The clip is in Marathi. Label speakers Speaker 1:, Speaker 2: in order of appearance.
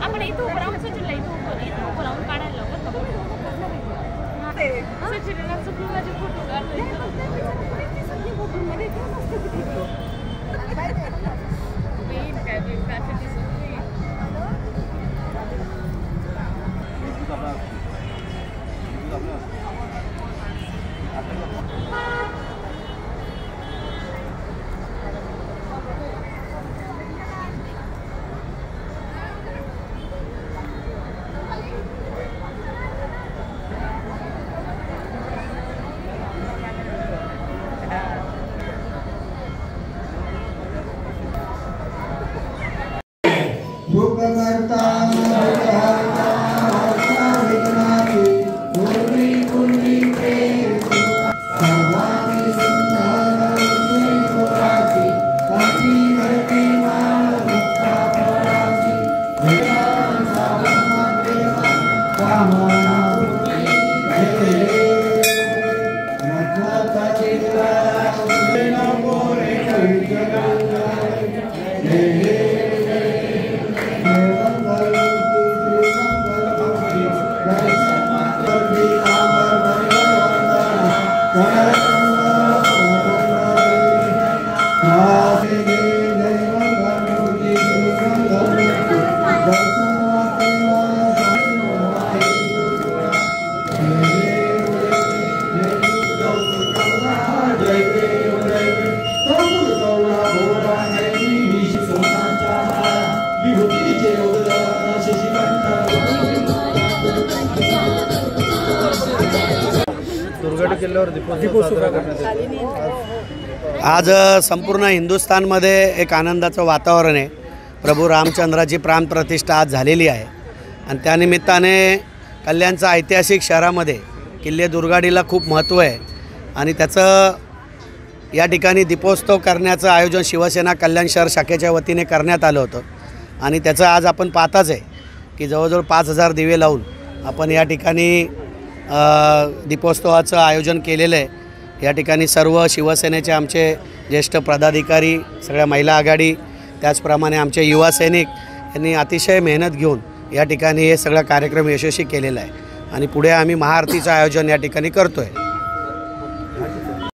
Speaker 1: आपण इथं उभं राहून सचिनला इथं उभं राहून काढायला लावतो. सचिनला चुकून माझे फोटो काढले.
Speaker 2: आज संपूर्ण हिंदुस्थानमध्ये एक आनंदाचं वातावरण आहे. प्रभू रामचंद्राची प्राणप्रतिष्ठा आज झालेली आहे आणि त्यानिमित्ताने कल्याणच्या ऐतिहासिक शहरामध्ये किल्ले दुर्गाडीला खूप महत्त्व आहे आणि त्याचं या ठिकाणी दीपोत्सव करण्याचं आयोजन शिवसेना कल्याण शहर शाखेच्या वतीने करण्यात आलं होतं आणि त्याचं आज आपण पाहताच आहे की जवळजवळ 5000 दिवे लावून आपण या ठिकाणी दीपोत्सवाचं आयोजन केलेलं आहे. या ठिकाणी सर्व शिवसेनेचे आमचे ज्येष्ठ पदाधिकारी, सगळ्या महिला आघाडी, त्याचप्रमाणे आमचे युवा सैनिक यांनी अतिशय मेहनत घेऊन या ठिकाणी हे सगळा कार्यक्रम यशस्वी केलेला आहे आणि पुढे आम्ही महाआरतीचं आयोजन या ठिकाणी करतो आहे.